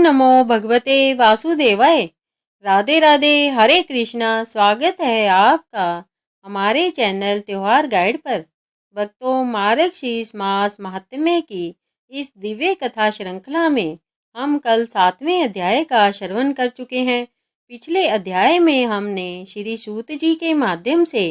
नमो भगवते वासुदेवाय। राधे राधे, हरे कृष्णा। स्वागत है आपका हमारे चैनल त्योहार गाइड पर। भक्तों, मार्गशीर्ष मास महात्म्य की इस दिव्य कथा श्रृंखला में हम कल 7वें अध्याय का श्रवण कर चुके हैं। पिछले अध्याय में हमने श्री सूत जी के माध्यम से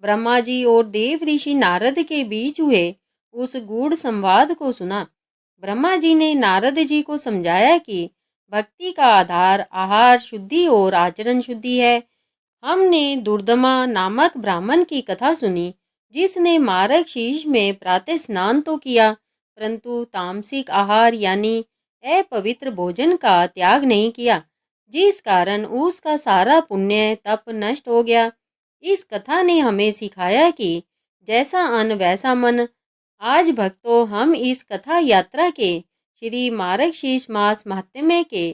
ब्रह्मा जी और देव ऋषि नारद के बीच हुए उस गूढ़ संवाद को सुना। ब्रह्मा जी ने नारद जी को समझाया कि भक्ति का आधार आहार शुद्धि और आचरण शुद्धि है। हमने दुर्दमा नामक ब्राह्मण की कथा सुनी, जिसने मार्गशीर्ष में प्रातः स्नान तो किया, परंतु तामसिक आहार यानी अपवित्र भोजन का त्याग नहीं किया, जिस कारण उसका सारा पुण्य तप नष्ट हो गया। इस कथा ने हमें सिखाया कि जैसा अन्न वैसा मन। आज भक्तों, हम इस कथा यात्रा के श्री मार्गशीर्ष मास महात्म्य के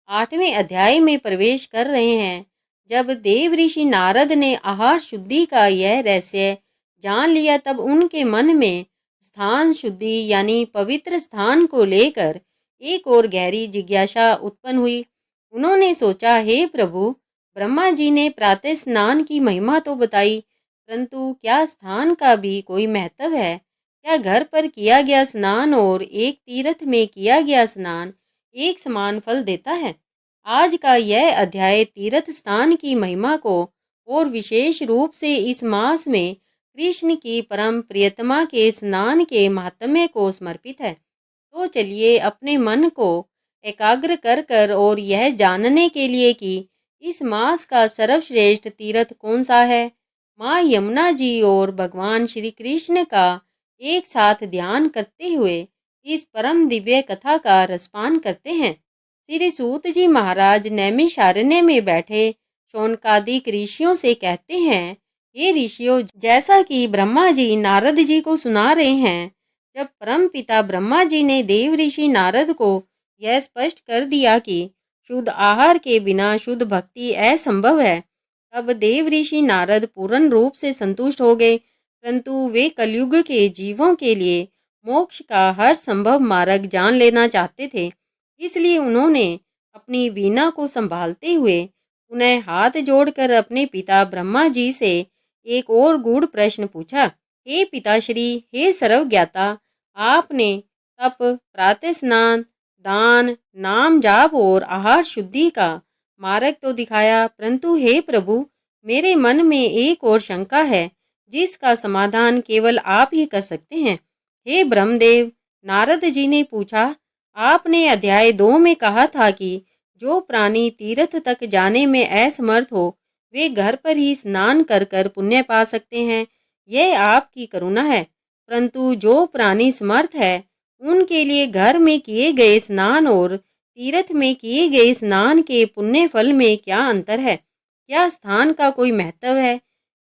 8वें अध्याय में प्रवेश कर रहे हैं। जब देव ऋषि नारद ने आहार शुद्धि का यह रहस्य जान लिया, तब उनके मन में स्थान शुद्धि यानी पवित्र स्थान को लेकर एक और गहरी जिज्ञासा उत्पन्न हुई। उन्होंने सोचा, हे प्रभु, ब्रह्मा जी ने प्रातः स्नान की महिमा तो बताई, परंतु क्या स्थान का भी कोई महत्व है? क्या घर पर किया गया स्नान और एक तीर्थ में किया गया स्नान एक समान फल देता है? आज का यह अध्याय तीर्थ स्थान की महिमा को और विशेष रूप से इस मास में कृष्ण की परम प्रियतमा के स्नान के महात्म्य को समर्पित है। तो चलिए अपने मन को एकाग्र कर कर और यह जानने के लिए कि इस मास का सर्वश्रेष्ठ तीर्थ कौन सा है, माँ यमुना जी और भगवान श्री कृष्ण का एक साथ ध्यान करते हुए इस परम दिव्य कथा का रसपान करते हैं। श्री सूत जी महाराज नैमिषारण्य में बैठे शौनकादिक ऋषियों से कहते हैं, ये ऋषियों, जैसा कि ब्रह्मा जी नारद जी को सुना रहे हैं, जब परम पिता ब्रह्मा जी ने देव ऋषि नारद को यह स्पष्ट कर दिया कि शुद्ध आहार के बिना शुद्ध भक्ति असंभव है, तब देव ऋषि नारद पूर्ण रूप से संतुष्ट हो गए। परंतु वे कलयुग के जीवों के लिए मोक्ष का हर संभव मार्ग जान लेना चाहते थे। इसलिए उन्होंने अपनी वीणा को संभालते हुए पुनः हाथ जोड़कर अपने पिता ब्रह्मा जी से एक और गूढ़ प्रश्न पूछा। हे पिताश्री, हे सर्वज्ञाता, आपने तप, प्रातः स्नान, दान, नाम जाप और आहार शुद्धि का मार्ग तो दिखाया, परंतु हे प्रभु, मेरे मन में एक और शंका है, जिसका समाधान केवल आप ही कर सकते हैं। हे ब्रह्मदेव, नारद जी ने पूछा, आपने अध्याय 2 में कहा था कि जो प्राणी तीर्थ तक जाने में असमर्थ हो, वे घर पर ही स्नान कर कर पुण्य पा सकते हैं। यह आपकी करुणा है, परंतु जो प्राणी समर्थ है, उनके लिए घर में किए गए स्नान और तीर्थ में किए गए स्नान के पुण्य फल में क्या अंतर है? क्या स्थान का कोई महत्व है?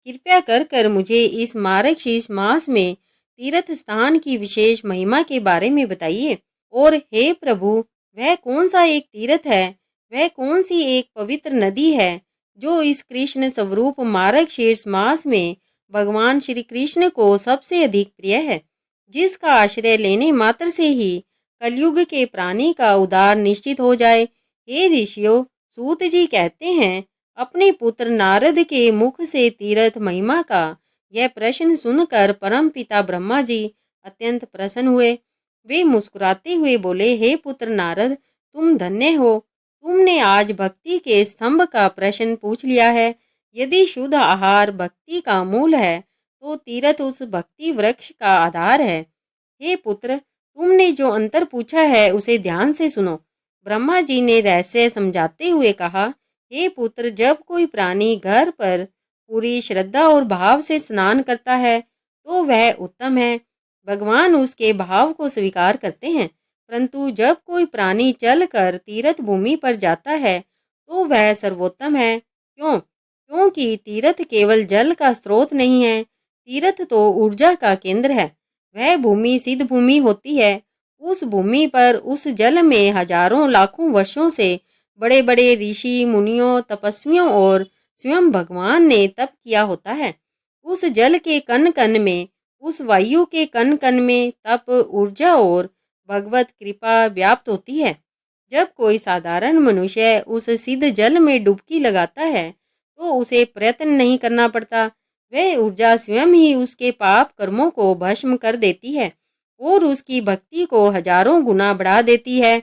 कृपया कर कर मुझे इस मार्गशीर्ष मास में तीर्थ स्थान की विशेष महिमा के बारे में बताइए। और हे प्रभु, वह कौन सा एक तीर्थ है, वह कौन सी एक पवित्र नदी है, जो इस कृष्ण स्वरूप मार्गशीर्ष मास में भगवान श्री कृष्ण को सबसे अधिक प्रिय है, जिसका आश्रय लेने मात्र से ही कलयुग के प्राणी का उद्धार निश्चित हो जाए। हे ऋषियों, सूत जी कहते हैं, अपने पुत्र नारद के मुख से तीर्थ महिमा का यह प्रश्न सुनकर परम पिता ब्रह्मा जी अत्यंत प्रसन्न हुए। वे मुस्कुराते हुए बोले, हे पुत्र नारद, तुम धन्य हो। तुमने आज भक्ति के स्तंभ का प्रश्न पूछ लिया है। यदि शुद्ध आहार भक्ति का मूल है, तो तीर्थ उस भक्ति वृक्ष का आधार है। हे पुत्र, तुमने जो अंतर पूछा है उसे ध्यान से सुनो। ब्रह्मा जी ने रहस्य समझाते हुए कहा, हे पुत्र, जब कोई प्राणी घर पर पूरी श्रद्धा और भाव से स्नान करता है, तो वह उत्तम है। भगवान उसके भाव को स्वीकार करते हैं। परंतु जब कोई प्राणी चल कर तीर्थ भूमि पर जाता है, तो वह सर्वोत्तम है। क्यों? क्योंकि तीर्थ केवल जल का स्रोत नहीं है, तीर्थ तो ऊर्जा का केंद्र है। वह भूमि सिद्ध भूमि होती है। उस भूमि पर, उस जल में हजारों लाखों वर्षों से बड़े बड़े ऋषि मुनियों, तपस्वियों और स्वयं भगवान ने तप किया होता है। उस जल के कण कण में, उस वायु के कण कण में तप, ऊर्जा और भगवत कृपा व्याप्त होती है। जब कोई साधारण मनुष्य उस सिद्ध जल में डुबकी लगाता है तो उसे प्रयत्न नहीं करना पड़ता। वह ऊर्जा स्वयं ही उसके पाप कर्मों को भस्म कर देती है और उसकी भक्ति को हजारों गुना बढ़ा देती है।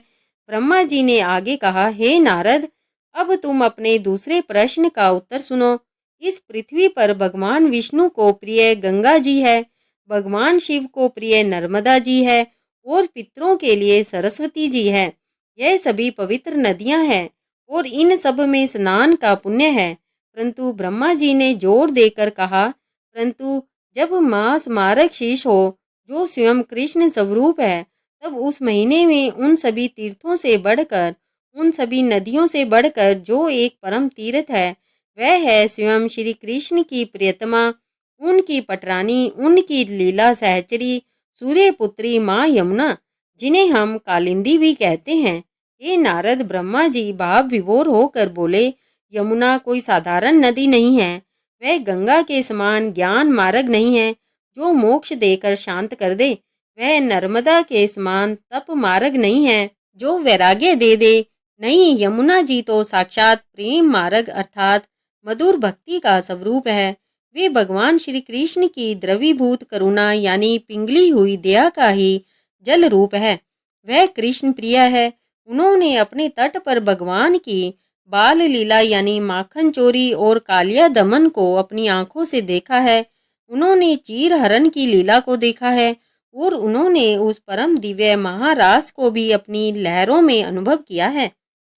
ब्रह्मा जी ने आगे कहा, हे नारद, अब तुम अपने दूसरे प्रश्न का उत्तर सुनो। इस पृथ्वी पर भगवान विष्णु को प्रिय गंगा जी है, भगवान शिव को प्रिय नर्मदा जी है और पितरों के लिए सरस्वती जी है। यह सभी पवित्र नदियां हैं और इन सब में स्नान का पुण्य है। परंतु ब्रह्मा जी ने जोर देकर कहा, परंतु जब मां स्मारक शीश हो जो स्वयं कृष्ण स्वरूप है, तब उस महीने में उन सभी तीर्थों से बढ़कर, उन सभी नदियों से बढ़कर जो एक परम तीर्थ है, वह है स्वयं श्री कृष्ण की प्रियतमा, उनकी पटरानी, उनकी लीला सहचरी, सूर्यपुत्री माँ यमुना, जिन्हें हम कालिंदी भी कहते हैं। हे नारद, ब्रह्मा जी भाव विभोर होकर बोले, यमुना कोई साधारण नदी नहीं है, वह गंगा के समान ज्ञान मार्ग नहीं है जो मोक्ष देकर शांत कर दे। वह नर्मदा के समान तप मार्ग नहीं है जो वैराग्य दे दे। नहीं, यमुना जी तो साक्षात प्रेम मार्ग अर्थात मधुर भक्ति का स्वरूप है। वे भगवान श्री कृष्ण की द्रवीभूत करुणा यानी पिंगली हुई दया का ही जल रूप है। वह कृष्ण प्रिय है। उन्होंने अपने तट पर भगवान की बाल लीला यानी माखन चोरी और कालिया दमन को अपनी आंखों से देखा है। उन्होंने चीर हरण की लीला को देखा है और उन्होंने उस परम दिव्य महारास को भी अपनी लहरों में अनुभव किया है।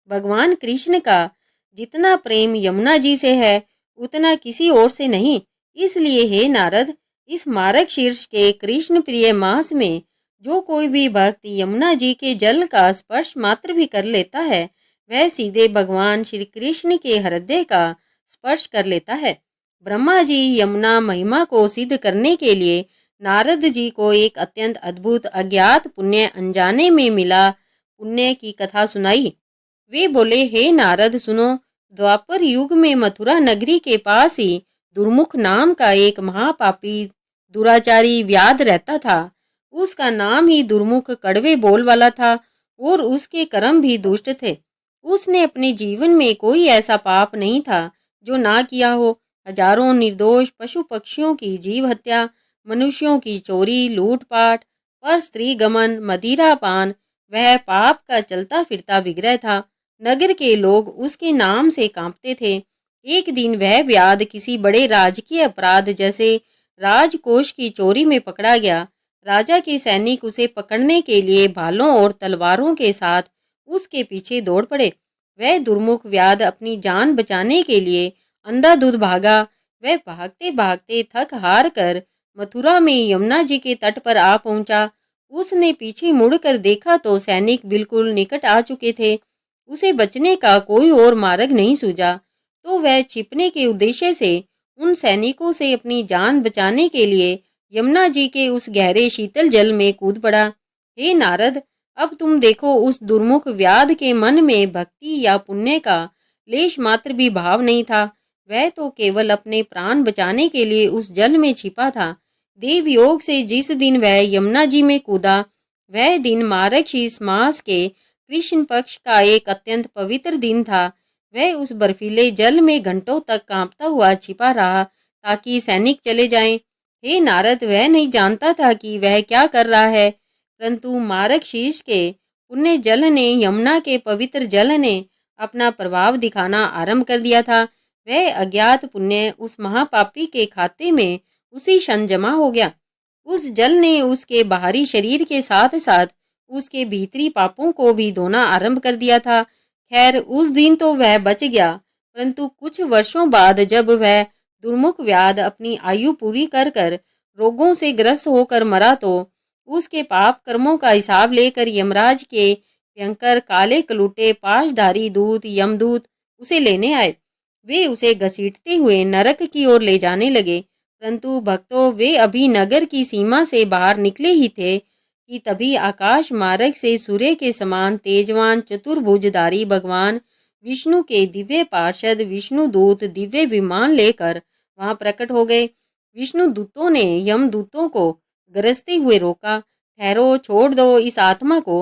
भगवान कृष्ण का जितना प्रेम यमुना जी से है उतना किसी और से नहीं। इसलिए हे नारद, इस मार्ग शीर्ष के कृष्ण प्रिय मास में जो कोई भी भक्त यमुना जी के जल का स्पर्श मात्र भी कर लेता है, वह सीधे भगवान श्री कृष्ण के हृदय का स्पर्श कर लेता है। ब्रह्मा जी यमुना महिमा को सिद्ध करने के लिए नारद जी को एक अत्यंत अद्भुत अज्ञात पुण्य अनजाने में मिला पुण्य की कथा सुनाई। वे बोले, हे नारद सुनो, द्वापर युग में मथुरा नगरी के पास ही दुर्मुख नाम का एक महापापी दुराचारी व्याध रहता था। उसका नाम ही दुर्मुख कड़वे बोल वाला था और उसके कर्म भी दुष्ट थे। उसने अपने जीवन में कोई ऐसा पाप नहीं था जो ना किया हो। हजारों निर्दोष पशु पक्षियों की जीव हत्या, मनुष्यों की चोरी, लूटपाट, पर स्त्री गमन, मदिरा पान, वह पाप का चलता फिरता विग्रह था। नगर के लोग उसके नाम से कांपते थे। एक दिन वह व्याध किसी बड़े राजकीय अपराध जैसे राजकोष की चोरी में पकड़ा गया। राजा के सैनिक उसे पकड़ने के लिए भालों और तलवारों के साथ उसके पीछे दौड़ पड़े। वह दुर्मुख व्याध अपनी जान बचाने के लिए अंधाधुंध भागा। वह भागते भागते थक हार कर मथुरा में यमुना जी के तट पर आ पहुंचा। उसने पीछे मुड़कर देखा तो सैनिक बिल्कुल निकट आ चुके थे। उसे बचने का कोई और मार्ग नहीं सूझा, तो वह छिपने के उद्देश्य से उन सैनिकों से अपनी जान बचाने के लिए यमुना जी के उस गहरे शीतल जल में कूद पड़ा। हे नारद, अब तुम देखो, उस दुर्मुख व्याध के मन में भक्ति या पुण्य का लेश मात्र भी भाव नहीं था। वह तो केवल अपने प्राण बचाने के लिए उस जल में छिपा था। देव योग से जिस दिन वह यमुना जी में कूदा, वह दिन मार्गशीर्ष मास के कृष्ण पक्ष का एक अत्यंत पवित्र दिन था। वह उस बर्फीले जल में घंटों तक कांपता हुआ छिपा रहा ताकि सैनिक चले जाएं। हे नारद, वह नहीं जानता था कि वह क्या कर रहा है, परंतु मार्गशीर्ष के पुण्य जल ने, यमुना के पवित्र जल ने अपना प्रभाव दिखाना आरंभ कर दिया था। वह अज्ञात पुण्य उस महापापी के खाते में उसी क्षण जमा हो गया। उस जल ने उसके बाहरी शरीर के साथ साथ उसके भीतरी पापों को भी धोना आरंभ कर दिया था। खैर, उस दिन तो वह बच गया, परंतु कुछ वर्षों बाद जब वह दुर्मुख व्याध अपनी आयु पूरी कर कर रोगों से ग्रस्त होकर मरा, तो उसके पाप कर्मों का हिसाब लेकर यमराज के भयंकर काले कलूटे पाशधारी दूत यमदूत उसे लेने आए। वे उसे घसीटते हुए नरक की ओर ले जाने लगे। परंतु भक्तों, वे अभी नगर की सीमा से बाहर निकले ही थे कि तभी आकाश मार्ग से सूर्य के समान तेजवान चतुर्भुजधारी भगवान विष्णु के दिव्य पार्षद विष्णु दूत दिव्य विमान लेकर वहां प्रकट हो गए। विष्णु दूतों ने यमदूतों को गरजते हुए रोका। ठहरो, छोड़ दो इस आत्मा को।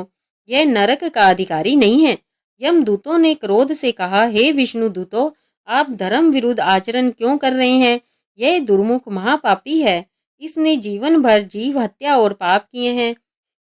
यह नरक का अधिकारी नहीं है। यमदूतों ने क्रोध से कहा, हे विष्णु दूतों, आप धर्म विरुद्ध आचरण क्यों कर रहे हैं? यह दुर्मुख महापापी है। इसने जीवन भर जीव हत्या और पाप किए हैं।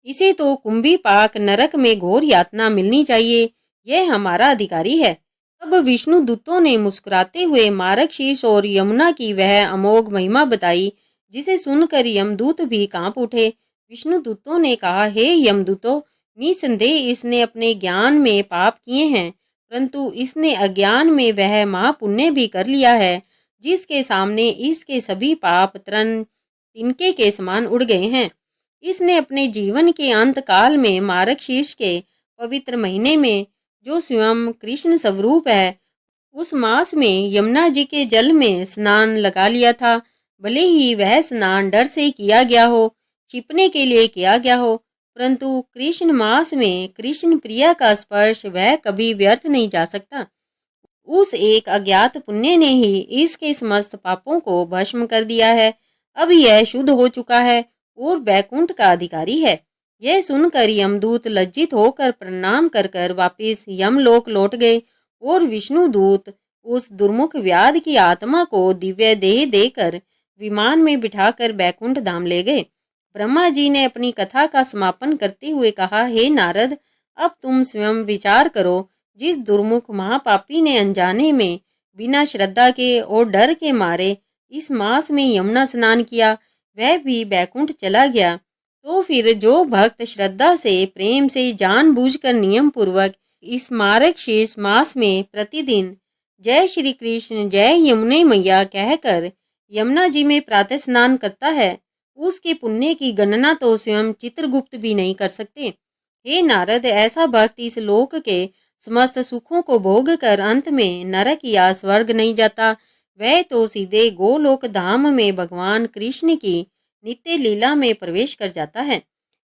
इसे तो कुंभी पाक नरक में घोर यातना मिलनी चाहिए। यह हमारा अधिकारी है। तब विष्णु दूतों ने मुस्कुराते हुए मार्गशीर्ष और यमुना की वह अमोघ महिमा बताई, जिसे सुनकर यमदूत भी कांप उठे। विष्णु दूतों ने कहा, हे यमदूतों, निसंदेह इसने अपने ज्ञान में पाप किए हैं, परंतु इसने अज्ञान में वह महापुण्य भी कर लिया है, जिसके सामने इसके सभी पाप तृण तिनके के समान उड़ गए हैं। इसने अपने जीवन के अंत काल में मार्गशीर्ष के पवित्र महीने में, जो स्वयं कृष्ण स्वरूप है, उस मास में यमुना जी के जल में स्नान लगा लिया था। भले ही वह स्नान डर से किया गया हो, छिपने के लिए किया गया हो, परंतु कृष्ण मास में कृष्ण प्रिया का स्पर्श वह कभी व्यर्थ नहीं जा सकता। उस एक अज्ञात पुण्य ने ही इसके समस्त पापों को भस्म कर दिया है। अब यह शुद्ध हो चुका है और बैकुंठ का अधिकारी है। यह सुनकर यमदूत लज्जित होकर प्रणाम कर कर वापिस यमलोक लौट गए और विष्णुदूत उस दुर्मुख व्याध की आत्मा को दिव्य देह देकर विमान में बिठाकर बैकुंठ धाम ले गए। ब्रह्मा जी ने अपनी कथा का समापन करते हुए कहा, हे नारद, अब तुम स्वयं विचार करो। जिस दुर्मुख महापापी ने अनजाने में बिना श्रद्धा के और डर के मारे इस मास में यमुना स्नान किया, वह भी बैकुंठ चला गया। तो फिर जो भक्त श्रद्धा से, प्रेम से, जानबूझकर नियम पूर्वक इस मार्गशीर्ष मास में प्रतिदिन जय श्री कृष्ण, जय यमुने मैया कहकर यमुना जी में प्रातः स्नान करता है, उसके पुण्य की गणना तो स्वयं चित्रगुप्त भी नहीं कर सकते। हे नारद, ऐसा भक्त इस लोक के समस्त सुखों को भोग कर अंत में नरक या स्वर्ग नहीं जाता। वह तो सीधे गोलोक धाम में भगवान कृष्ण की नित्य लीला में प्रवेश कर जाता है।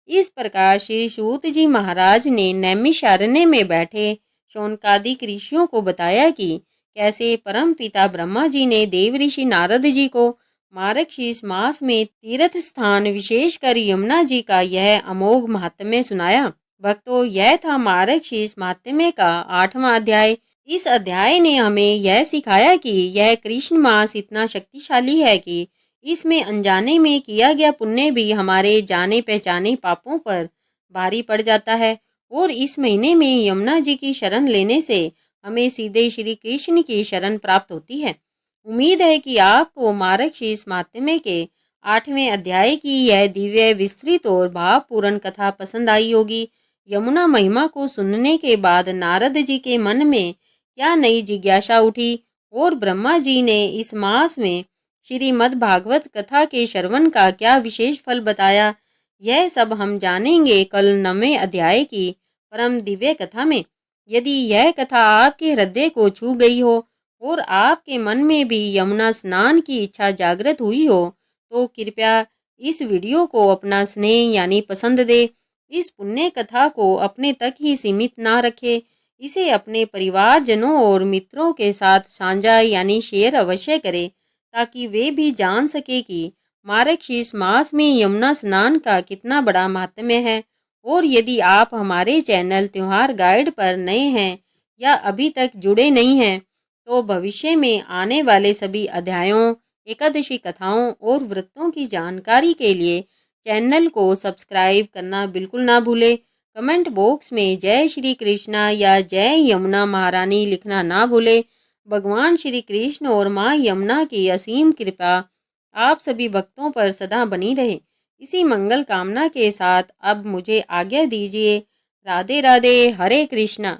इस प्रकार श्री सूत जी महाराज ने नैमिषारण्य में बैठे शौनकादिक ऋषियों को बताया कि कैसे परम पिता ब्रह्मा जी ने देव ऋषि नारद जी को मार्गशीर्ष मास में तीर्थ स्थान विशेषकर यमुना जी का यह अमोघ महात्म्य सुनाया। भक्तों, यह था मार्गशीर्ष महात्म्य का 8वां अध्याय। इस अध्याय ने हमें यह सिखाया कि यह कृष्ण मास इतना शक्तिशाली है कि इसमें अनजाने में किया गया पुण्य भी हमारे जाने पहचाने पापों पर भारी पड़ जाता है और इस महीने में यमुना जी की शरण लेने से हमें सीधे श्री कृष्ण की शरण प्राप्त होती है। उम्मीद है कि आपको मार्गशीर्ष महात्म्य के 8वें अध्याय की यह दिव्य, विस्तृत और भावपूर्ण कथा पसंद आई होगी। यमुना महिमा को सुनने के बाद नारद जी के मन में क्या नई जिज्ञासा उठी और ब्रह्मा जी ने इस मास में श्रीमद् भागवत कथा के श्रवण का क्या विशेष फल बताया, यह सब हम जानेंगे कल 9वें अध्याय की परम दिव्य कथा में। यदि यह कथा आपके हृदय को छू गई हो और आपके मन में भी यमुना स्नान की इच्छा जागृत हुई हो, तो कृपया इस वीडियो को अपना स्नेह यानी पसंद दे। इस पुण्य कथा को अपने तक ही सीमित ना रखे, इसे अपने परिवारजनों और मित्रों के साथ साझा यानी शेयर अवश्य करें, ताकि वे भी जान सके कि मार्गशीर्ष मास में यमुना स्नान का कितना बड़ा महात्म्य है। और यदि आप हमारे चैनल त्योहार गाइड पर नए हैं या अभी तक जुड़े नहीं हैं, तो भविष्य में आने वाले सभी अध्यायों, एकादशी कथाओं और व्रतों की जानकारी के लिए चैनल को सब्सक्राइब करना बिल्कुल ना भूलें। कमेंट बॉक्स में जय श्री कृष्णा या जय यमुना महारानी लिखना ना भूलें। भगवान श्री कृष्ण और माँ यमुना की असीम कृपा आप सभी भक्तों पर सदा बनी रहे। इसी मंगल कामना के साथ अब मुझे आज्ञा दीजिए। राधे राधे, हरे कृष्णा।